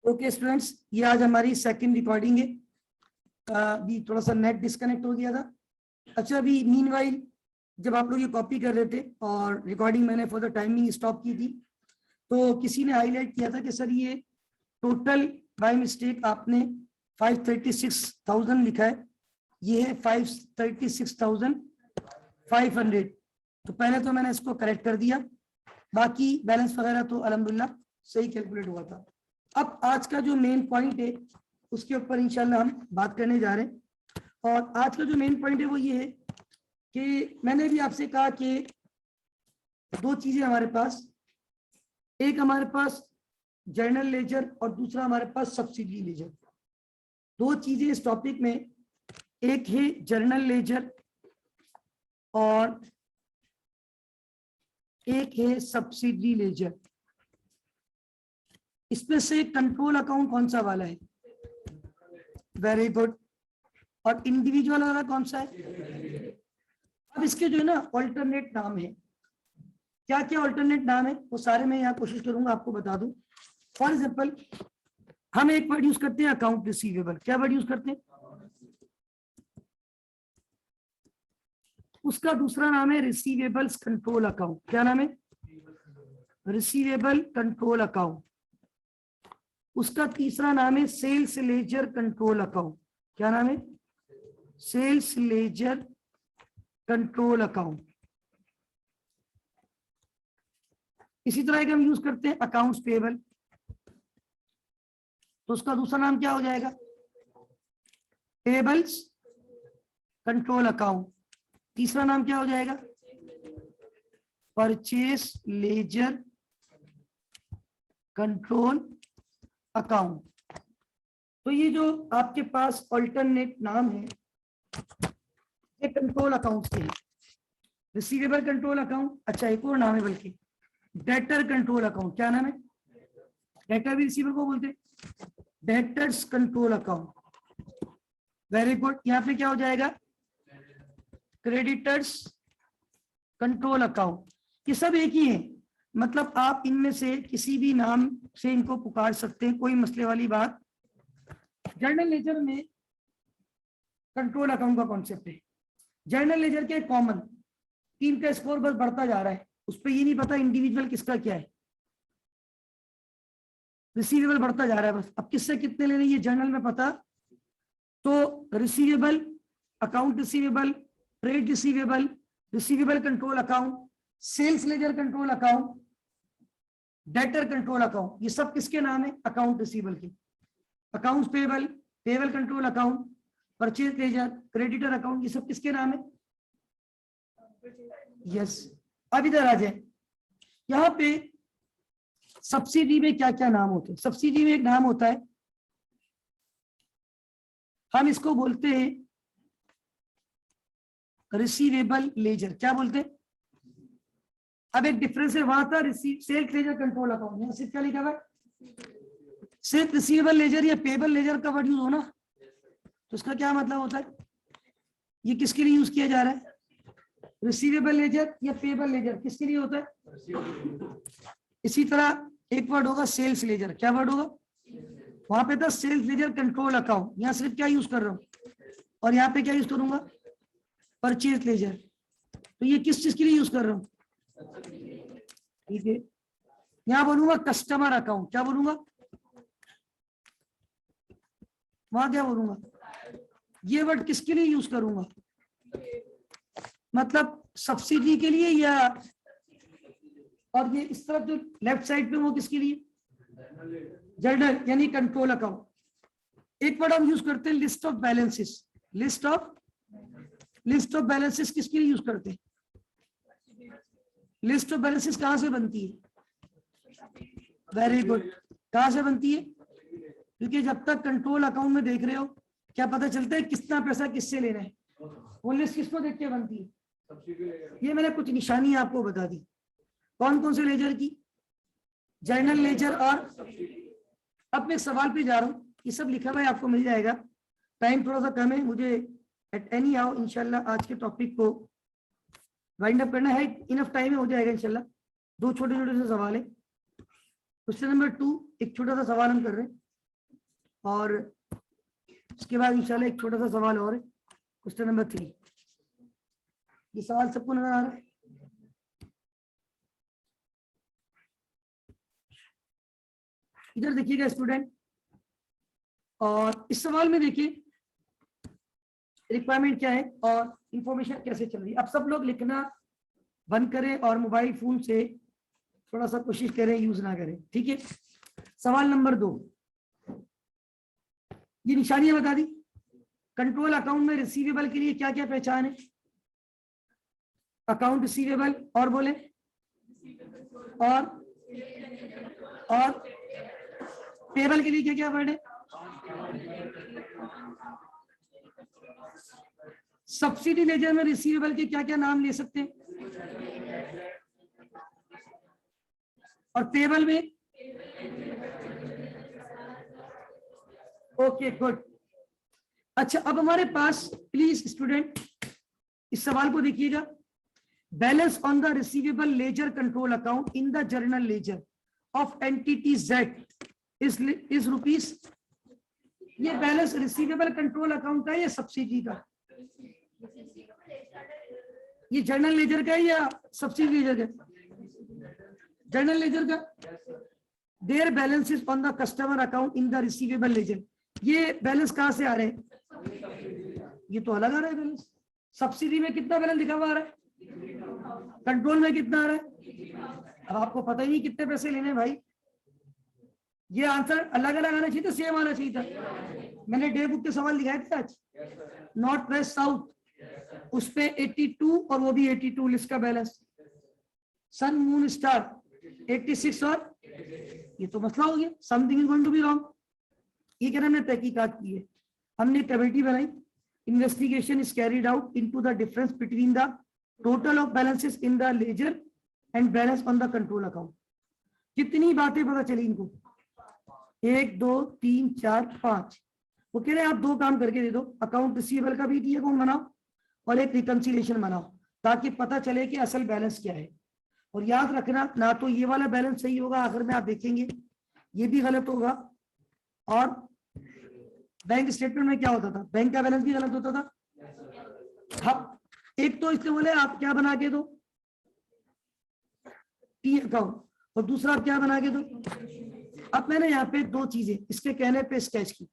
Okay students, ये आज हमारी सेकंड रिकॉर्डिंग है। अभी थोड़ा सा नेट डिस्कनेक्ट हो गया था। अच्छा, अभी मीनवाइल जब आप लोग ये कॉपी कर रहे थे और रिकॉर्डिंग मैंने फॉर द टाइमिंग स्टॉप की थी, तो किसी ने हाईलाइट किया था कि सर ये टोटल बाय मिस्टेक आपने 536,000 लिखा है, ये है 536,500। तो पहले तो मैंने इसको करेक्ट कर दिया, बाकी बैलेंस वगैरह तो अल्हम्दुलिल्लाह सही कैलकुलेट हुआ था। अब आज का जो मेन पॉइंट है उसके ऊपर इंशाल्लाह हम बात करने जा रहे हैं। और आज का जो मेन पॉइंट है वो ये है कि मैंने भी आपसे कहा कि दो चीजें हमारे पास, एक हमारे पास जर्नल लेजर और दूसरा हमारे पास सब्सिडी लेजर। दो चीजें इस टॉपिक में, एक है जर्नल लेजर और एक है सब्सिडी लेजर। इसमें से कंट्रोल अकाउंट कौन सा वाला है? Very good. और इंडिविजुअल वाला कौन सा है? अब इसके जो है ना ऑल्टरनेट नाम है। क्या क्या ऑल्टरनेट नाम है वो सारे मैं यहाँ कोशिश करूंगा आपको बता दूं। फॉर एग्जाम्पल हम एक वर्ड यूज करते हैं अकाउंट रिसीवेबल। क्या वर्ड यूज करते हैं? उसका दूसरा नाम है रिसीवेबल्स कंट्रोल अकाउंट। क्या नाम है? Receivable control account. उसका तीसरा नाम है सेल्स लेजर कंट्रोल अकाउंट। क्या नाम है? Sales ledger control account. इसी तरह का हम यूज करते हैं अकाउंट्स पेबल, तो उसका दूसरा नाम क्या हो जाएगा? Payables control account. तीसरा नाम क्या हो जाएगा? Purchase ledger control account. तो ये जो आपके पास ऑल्टरनेट नाम है ये कंट्रोल अकाउंट के हैं। रिसीवेबल कंट्रोल अकाउंट, अच्छा एक और नाम है बल्कि डेटर कंट्रोल अकाउंट। क्या नाम है? डेटर भी रिसीवर को बोलते हैं, debtors control account. Very good. यहाँ पे क्या हो जाएगा? Creditors control account. ये सब एक ही है, मतलब आप इनमें से किसी भी नाम से इनको पुकार सकते हैं, कोई मसले वाली बात। जर्नल लेजर में कंट्रोल अकाउंट का कॉन्सेप्ट है। जर्नल लेजर के कॉमन टीम का स्कोर बस बढ़ता जा रहा है, उस पर ये नहीं पता इंडिविजुअल किसका क्या है। रिसीवेबल बढ़ता जा रहा है, बस अब किससे कितने लेने ये जर्नल में पता। तो receivable, account receivable, trade receivable, receivable control account, sales ledger control account, debtor control account, ये सब किसके नाम है? अकाउंट रिसीवेबल के। Accounts payable, payable control account, purchase ledger, creditor account, ये सब किसके नाम है? यस। अब इधर आ जाए, यहाँ पे सब्सिडी में क्या क्या नाम होते हैं? सब्सिडी में एक नाम होता है, हम इसको बोलते हैं रिसीवेबल लेजर। क्या बोलते हैं? अब एक डिफरेंस है, वहां था सेल्स लेजर कंट्रोल अकाउंट, यहाँ सिर्फ क्या लिखा हुआ है? सिर्फ रिसीवेबल लेजर या पेबल लेजर का वर्ड यूज हो ना, तो उसका क्या मतलब होता है? ये किसके लिए यूज किया जा रहा है? रिसीवेबल लेजर या पेबल लेजर किसके लिए होता है? इसी तरह एक वर्ड होगा सेल्स लेजर। क्या वर्ड होगा? वहां पे था सेल्स लेजर कंट्रोल अकाउंट, यहाँ सिर्फ क्या यूज कर रहा हूं, और यहाँ पे क्या यूज करूंगा? Purchase laser. तो ये किस चीज के लिए यूज कर रहा हूँ? ठीक है, यहाँ बोलूंगा कस्टमर अकाउंट। क्या बोलूंगा? वहां क्या बोलूंगा? ये वर्ड किसके लिए यूज करूंगा? मतलब सब्सिडी के लिए, या और ये इस तरफ जो लेफ्ट साइड पे वो किसके लिए? जर्नल यानी कंट्रोल अकाउंट। एक वर्ड हम यूज करते हैं list of balances. List of balances किसके लिए यूज करते हैं? लिस्ट ऑफ बैलेंसेस कहां से बनती है? Very good. कहां से बनती है? क्योंकि जब तक कंट्रोल अकाउंट में देख रहे हो, क्या पता चलता है कितना पैसा किससे लेना है? वो लिस्ट किसको देख के बनती है? ये मैंने कुछ निशानी आपको बता दी। कौन कौन से लेजर की? Journal ledger. और अब मैं सवाल पे जा रहा हूँ, ये सब लिखा हुआ है, आपको मिल जाएगा। टाइम थोड़ा सा कम है मुझे, एट एनी हाउ इंशाल्लाह आज के टॉपिक को वाइंड अप करना है। इनफ टाइम में हो जाएगा इंशाल्लाह। दो छोटे छोटे से सवाल है। क्वेश्चन नंबर 2, एक छोटा सा सवाल हम कर रहे हैं। और उसके बाद इंशाल्लाह एक छोटा सा सवाल और है, क्वेश्चन नंबर 3। ये सवाल सबको नजर आ रहा है? इधर देखिएगा स्टूडेंट, और इस सवाल में देखिए रिक्वायरमेंट क्या है और इंफॉर्मेशन कैसे चल रही है। अब सब लोग लिखना बंद करें और मोबाइल फोन से थोड़ा सा कोशिश करें यूज ना करें, ठीक है। सवाल नंबर 2, ये निशानियां बता दी। कंट्रोल अकाउंट में रिसीवेबल के लिए क्या क्या पहचान है? अकाउंट रिसीवेबल, और बोले, और पेबल के लिए क्या क्या वर्ड है? सब्सिडी लेजर में रिसीवेबल के क्या क्या नाम ले सकते हैं? और पेबल में? Okay good. अच्छा, अब हमारे पास प्लीज स्टूडेंट इस सवाल को देखिएगा। Balance on the receivable laser control account in the journal laser of entity Z is rupees. ये बैलेंस रिसीवेबल कंट्रोल अकाउंट का है या सब्सिडी का? ये जर्नल लेजर का है या सब्सिडी लेजर का? जर्नल लेजर का। There balance is on the customer account in the receivable ledger. ये बैलेंस कहां से आ रहे हैं? ये तो अलग आ रहा है बैलेंस। सब्सिडी में कितना बैलेंस लिखा हुआ आ रहा है? कंट्रोल में कितना आ रहा है? अब आपको पता ही नहीं कितने पैसे लेने भाई। ये आंसर अलग अलग आना चाहिए था, सेम आना चाहिए था। मैंने डे बुक के सवाल दिखाए थे आज, नॉर्थ वेस्ट साउथ, उस पे 82 और वो भी 82 लिस्ट का बैलेंस। सन मून स्टार 86 और ये तो मसला हो गया, something is going to be wrong. ये क्या हमने तहकीकात की है, हमने कमेटी बनाई, investigation is carried out into the difference between the total of balances in the ledger and balance on the control account. कितनी बातें पता चली इनको? 1 2 3 4 5। वो कह रहे हैं आप 2 काम करके दे दो, अकाउंट रिसीवेबल का भी टी अकाउंट बनाओ और एक रिकंसिलिएशन बनाओ, ताकि पता चले कि असल बैलेंस क्या है। और याद रखना, ना तो ये वाला बैलेंस सही होगा, आखिर में आप देखेंगे ये भी गलत होगा। और बैंक स्टेटमेंट में क्या होता था, बैंक का बैलेंस भी गलत होता था। हाँ, एक तो इसलिए बोले आप क्या बना के दो, टी अकाउंट, और दूसरा आप क्या बना के दो। अब मैंने यहाँ पे 2 चीजें इसके कहने पे स्केच की।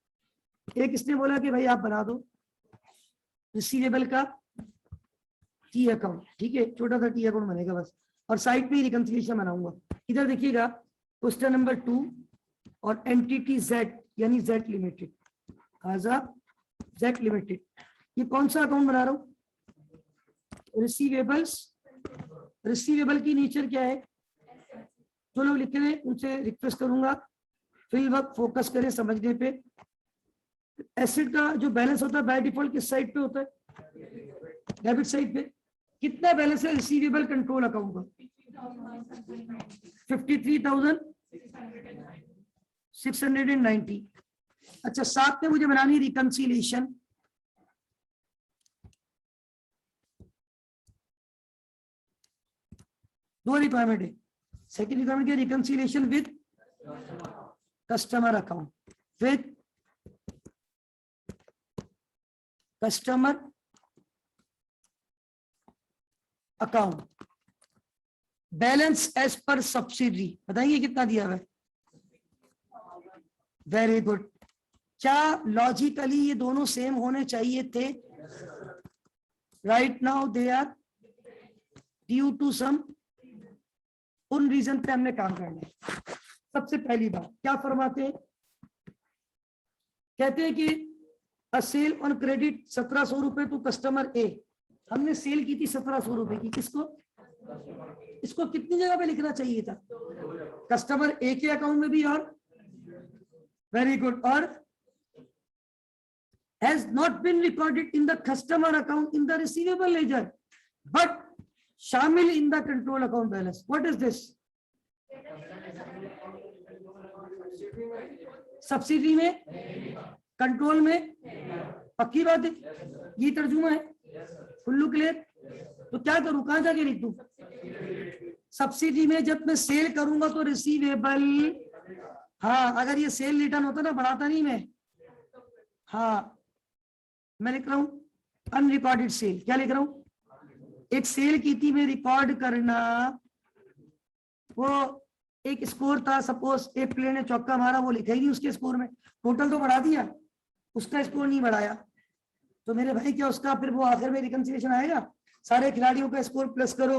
एक इसने बोला कि भाई आप बना दो रिसीवेबल का टी अकाउंट, ठीक है, छोटा सा टी अकाउंट बनेगा बस, और साइड पे रिकंसिलिएशन बनाऊंगा। इधर देखिएगा क्वेश्चन नंबर 2, और एंटिटी जेड यानी जेड लिमिटेड, जेड लिमिटेड, ये कौन सा अकाउंट बना रहा हूं? रिसीवेबल्स। रिसीवेबल की नेचर क्या है? जो लोग लिख रहे हैं उनसे रिक्वेस्ट करूंगा फिल वक्त फोकस करें समझने पे। एसेट का जो बैलेंस होता है बाय डिफॉल्ट किस साइड पे होता है? डेबिट साइड पे। कितना बैलेंस है रिसीवेबल कंट्रोल अकाउंट का? 53,690। अच्छा, साथ में मुझे बनानी रिकंसिलिएशन। दो रिक्वायरमेंट है। Second requirement reconciliation with customer account, with customer account, balance as per subsidy. बताइए कितना दिया हुआ है? Very good. क्या लॉजिकली ये दोनों सेम होने चाहिए थे? Right now they are due to some, उन रीजन पे हमने काम करना है। सबसे पहली बात क्या फरमाते हैं? कहते हैं कि अ सेल ऑन क्रेडिट 1700 रुपए टू कस्टमर ए। हमने सेल की थी 1700 रुपए की, किसको? इसको कितनी जगह पे लिखना चाहिए था? कस्टमर ए के अकाउंट में भी, और वेरी गुड, और has not been recorded in the customer account in the receivable ledger but shamil in the control account balance. What is this? Subsidy में, कंट्रोल में, पक्की बात है, ये तर्जुमा है। फुल्लू क्लियर? तो क्या करूं, कहां जाके लिख दूं? सब्सिडी में जब मैं सेल करूंगा तो रिसीवेबल, हाँ, अगर ये सेल रिटर्न होता ना, बढ़ाता नहीं मैं, हाँ मैं लिख रहा हूँ अनरिकॉर्डेड सेल। क्या लिख रहा हूँ? एक सेल की थी मैं रिकॉर्ड करना, वो एक स्कोर था, सपोज एक प्लेयर ने चौका मारा, वो लिखा ही नहीं उसके स्कोर में, टोटल तो बढ़ा दिया, उसका स्कोर नहीं बढ़ाया, तो मेरे भाई क्या उसका फिर वो आखिर में रिकंसिलिएशन आएगा? सारे खिलाड़ियों का स्कोर प्लस करो,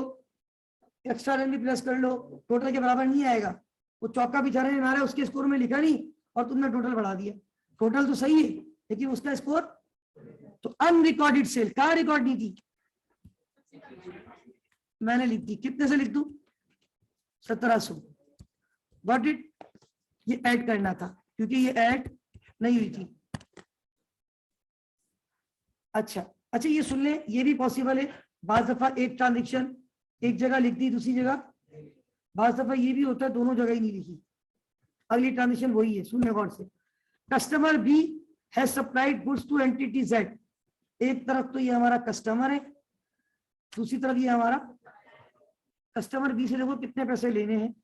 एक्स्ट्रा रन भी प्लस कर लो, टोटल के बराबर नहीं आएगा। वो चौका बेचारे ने मारा, उसके स्कोर में लिखा नहीं और तुमने टोटल बढ़ा दिया। टोटल तो सही है लेकिन उसका स्कोर, तो अनरिकॉर्डेड सेल। कहाँ रिकॉर्ड नहीं थी? मैंने लिख दी। कितने से लिख दूं? 1700। Got it? ये ऐड करना था क्योंकि ये ऐड नहीं हुई थी। अच्छा अच्छा, ये सुन ले, ये भी पॉसिबल है। बाज दफा एक ट्रांजेक्शन एक जगह लिख दी, दूसरी जगह, बाज दफा ये भी होता है दोनों जगह ही नहीं लिखी, अगली ट्रांजेक्शन वही है। सुन ले गौर से। Customer B has supplied goods to entity Z. एक तरफ तो ये हमारा कस्टमर है, दूसरी तरफ ये हमारा कस्टमर बी से देखो कितने पैसे लेने हैं,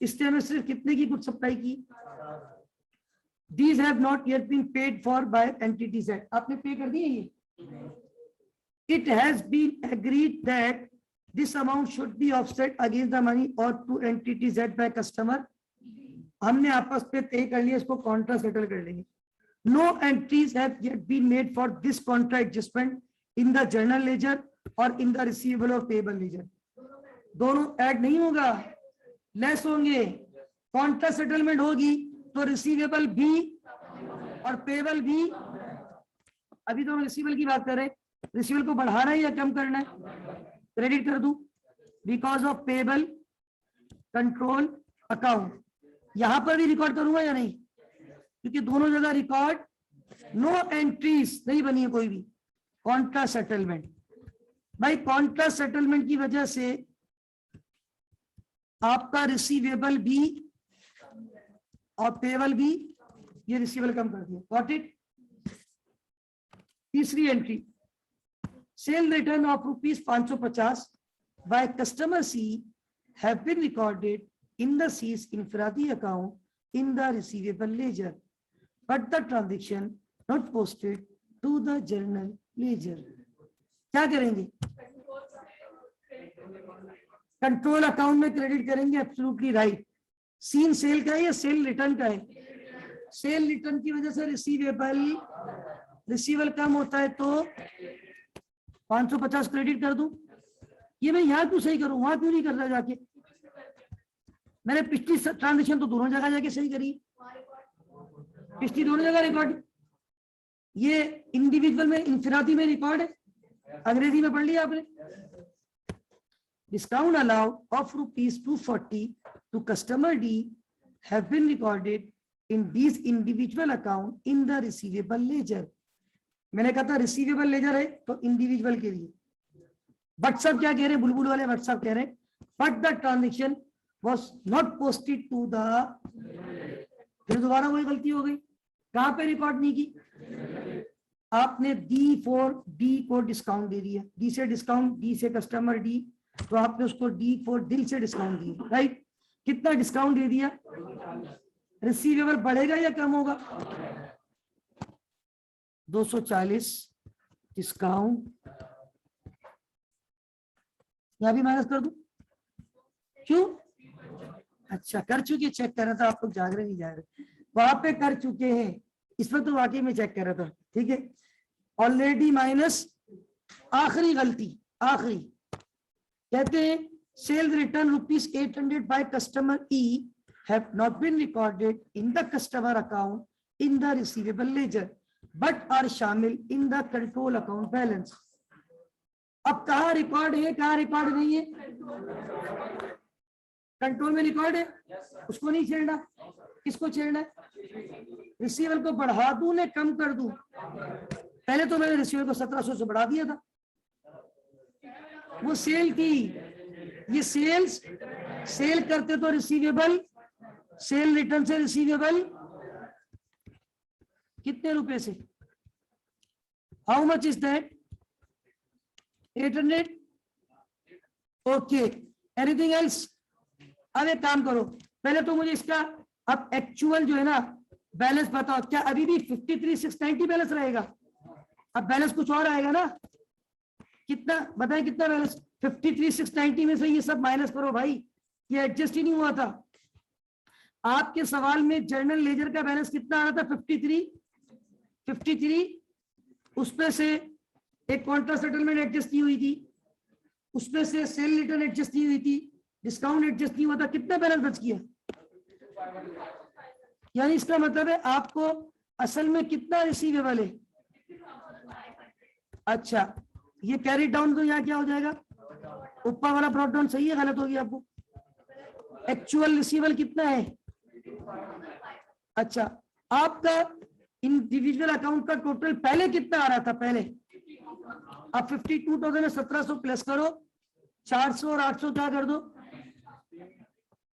इसने हमें सिर्फ कितने की गुड्स सप्लाई की? These have not yet been paid for by entity Z. आपने पे कर दिए ये? It has been agreed that this amount should be offset against the money owed to entity Z by customer. हमने आपस पे तय कर लिया, इसको कॉन्ट्रा सेटल कर लेंगे। No entries have yet been made for this contra adjustment in the journal ledger or in the receivable or payable ledger. दोनों ऐड नहीं होगा, लेस होंगे। कॉन्ट्रा सेटलमेंट होगी तो रिसीवेबल भी और पेबल भी। अभी तो हम रिसीवेबल की बात कर रहे हैं, रिसीवेबल को बढ़ाना है या कम करना है? क्रेडिट कर दूं because of payable control account. यहां पर भी रिकॉर्ड करूंगा या नहीं? क्योंकि दोनों जगह रिकॉर्ड, नो एंट्रीज नहीं बनी है कोई भी। कॉन्ट्रा सेटलमेंट, भाई कॉन्ट्रा सेटलमेंट की वजह से आपका रिसीवेबल भी और पेबल भी, ये रिसीवेबल कम कर दिया। Got it? तीसरी entry, sale return of ₹550 by customer C have been recorded in the सीज इंफरादी account in the receivable ledger but the transaction not posted to the journal ledger. क्या करेंगे? कंट्रोल अकाउंट में credit करेंगे। Absolutely right. Scene sale का है या cell return का है? सेल रिटर्न की वजह से रिसीवेबल कम होता है तो 550 क्रेडिट कर दूं। ये मैं यहाँ क्यों सही करूं, वहां क्यों नहीं कर रहा जाके? मैंने पिछली ट्रांजेक्शन तो दोनों जगह जाके सही करी, पिछली दोनों जगह रिकॉर्ड। ये इंडिविजुअल में इंफरादी में रिकॉर्ड है, अंग्रेजी में पढ़ लिया आपने। Discount allowed of ₹240 to customer D have been recorded in these individual account in the receivable ledger. मैंने कहा था रिसीवेबल लेजर है तो इंडिविजुअल के लिए। व्हाट्सएप क्या कह रहे हैं, बुलबुल वाले व्हाट्सएप कह रहे हैं but the transaction was not posted to the. फिर दोबारा वही गलती हो गई, कहां पे रिकॉर्ड नहीं की? आपने डी को डिस्काउंट दे दिया, डी से डिस्काउंट, डी से कस्टमर डी, तो आपने उसको डी फॉर दिल से डिस्काउंट दिया। राइट? कितना डिस्काउंट दे दिया? रिसीवेबल बढ़ेगा या कम होगा? 240 डिस्काउंट। यहां भी माइनस कर दूं? क्यों? अच्छा कर चुके, चेक कर रहा था आप लोग जाग रहे नहीं जाग रहे, वहां पे कर चुके हैं, इसमें तो वाकई में चेक कर रहा था। ठीक है, ऑलरेडी माइनस। आखिरी गलती, आखिरी कहते हैं sale return ₹800 by customer E have not been recorded in the customer account in the receivable ledger but are शामिल in the control account balance. अब कहाँ रिकॉर्ड है, कहाँ रिकॉर्ड नहीं है? कंट्रोल में रिकॉर्ड है, उसको नहीं छेड़ना। किसको छेड़ना है? रिसीवेबल को बढ़ा दूं ने कम कर दूं? पहले तो मैंने रिसीवेबल को 1700 से बढ़ा दिया था, वो सेल की। ये सेल करते तो रिसीवेबल, सेल रिटर्न से रिसीवेबल कितने रुपए से? How much is that? 800। Okay, anything else? अब एक काम करो, पहले तो मुझे इसका अब एक्चुअल जो है ना बैलेंस बताओ, क्या अभी भी 53,690 बैलेंस रहेगा? अब बैलेंस कुछ और आएगा ना, कितना बताएं, कितना बैलेंस? 53,690 में से ये सब माइनस करो भाई, ये एडजस्ट ही नहीं हुआ था। आपके सवाल में जनरल लेजर का बैलेंस कितना आ रहा था? 53, उसमें से एक कॉन्ट्रा सेटलमेंट एडजस्ट नहीं हुई थी, उसमें से सेल रिटर्न एडजस्ट नहीं हुई थी, डिस्काउंट एडजस्ट नहीं हुआ था, कितना बैलेंस बच गया? यानी इसका मतलब है आपको असल में कितना रिसीवेबल है? अच्छा, ये कैरी डाउन तो यहाँ क्या हो जाएगा? ऊपर वाला ब्रॉट डाउन सही है, गलत हो गया आपको? एक्चुअल रिसीवेबल कितना है? अच्छा, आपका इंडिविजुअल अकाउंट का टोटल पहले कितना आ रहा था? पहले आप 52,000 में 1700 प्लस करो, 400 और 800 क्या कर दो,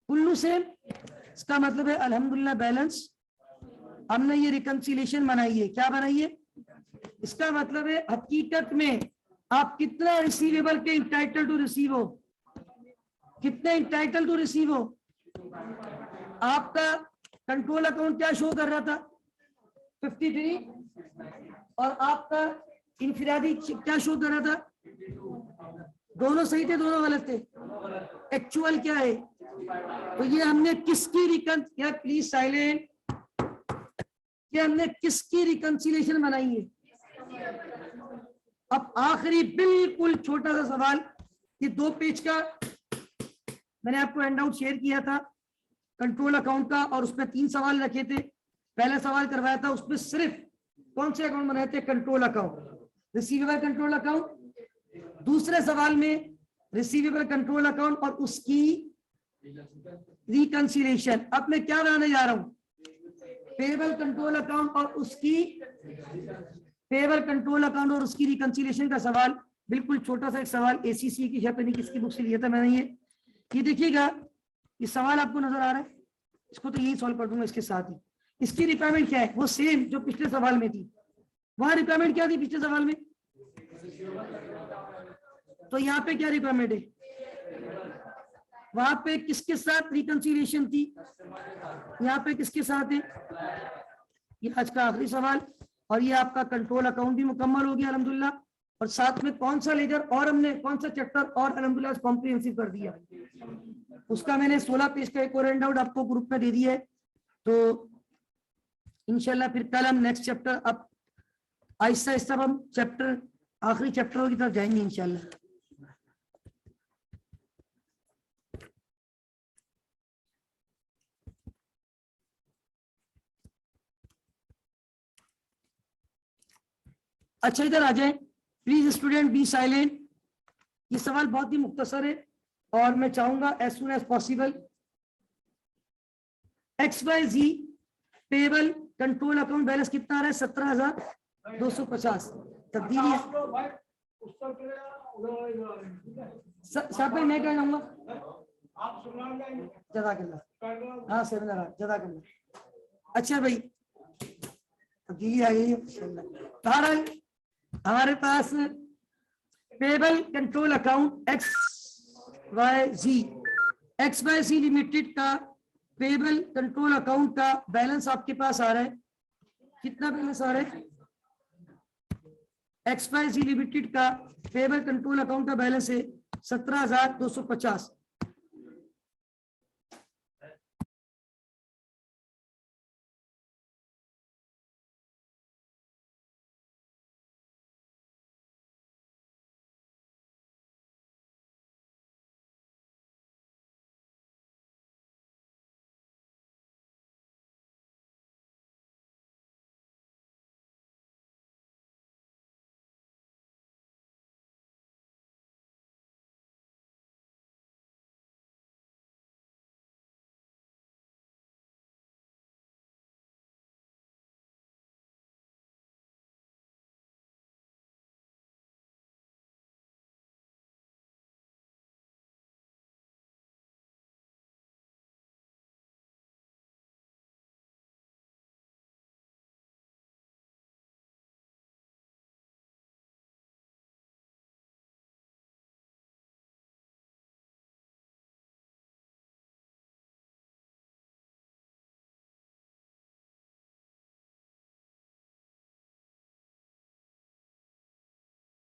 कुल्लू सेम। इसका मतलब है अल्हम्दुलिल्लाह बैलेंस हमने ये रिकंसिलेशन बनाई है। क्या बनाई है? इसका मतलब है हकीकत में आप कितना रिसीवेबल के इंटाइटल टू रिसीव हो, कितने इंटाइटल टू रिसीव हो। आपका कंट्रोल अकाउंट क्या शो कर रहा था? 53, और आपका इनफिरादी क्या शो कर रहा था? दोनों सही थे, दोनों गलत थे। एक्चुअल क्या है? तो ये हमने किसकी प्लीज साइलेंट, ये हमने किसकी रिकंसिलेशन बनाई है? अब आखिरी बिल्कुल छोटा सा सवाल, ये 2 पेज का मैंने आपको हैंडआउट शेयर किया था कंट्रोल अकाउंट का, और उसमें 3 सवाल रखे थे। पहला सवाल करवाया था, उसमें सिर्फ कौन से अकाउंट बनाए थे? Control account, receivable control account. दूसरे सवाल में रिसीवेबल कंट्रोल अकाउंट और उसकी रिकंसिलेशन। अब मैं क्या बनाने जा रहा हूं? पेएबल कंट्रोल अकाउंट और उसकी रिकंसिलेशन का सवाल, बिल्कुल छोटा सा एक सवाल, एसीसी की शर्त नहीं, किसकी बुक से लिया था मैंने ये देखिएगा, ये सवाल आपको नजर आ रहा है, इसको तो यही सॉल्व कर दूंगा इसके साथ ही। इसकी रिक्वायरमेंट क्या है? वो सेम जो पिछले सवाल में थी। वहां रिक्वायरमेंट क्या थी पिछले सवाल में? तो यहाँ पे क्या रिक्वायरमेंट है? वहां पे किसके साथ रिकंसिलिएशन थी, यहाँ पे किसके साथ है? ये आज का आखिरी सवाल, और ये आपका कंट्रोल अकाउंट भी मुकम्मल हो गया अल्हम्दुलिल्लाह। और साथ में कौन सा लेजर और हमने कौन सा चैप्टर और अल्हम्दुलिल्लाह कॉम्प्रिहेंसिव कर दिया, उसका मैंने 16 पेज का एक और हैंडआउट आपको ग्रुप में दे दिया है। तो इंशाल्लाह फिर कल हम नेक्स्ट चैप्टर, अब आहिस्ता आहिस्ता हम चैप्टर आखिरी चैप्टरों की तरफ जाएंगे इंशाल्लाह। अच्छा, इधर आ जाए प्लीज स्टूडेंट, बी साइलेंट। ये सवाल बहुत ही मुख्तसर है और मैं चाहूंगा as soon as possible. XYZ payable control account balance कितना आ रहा है? 17,250। तब्दीली साहब मैं क्या जाऊंगा, जज़ाकल्लाह। हाँ सर, जज़ाकल्लाह। अच्छा भाई, तब्दीली आ गई है। हमारे पास payable control account XYZ limited का पेबल कंट्रोल अकाउंट का बैलेंस आपके पास आ रहा है, कितना बैलेंस आ रहा है? XYZ लिमिटेड का पेबल कंट्रोल अकाउंट का बैलेंस है 17,250।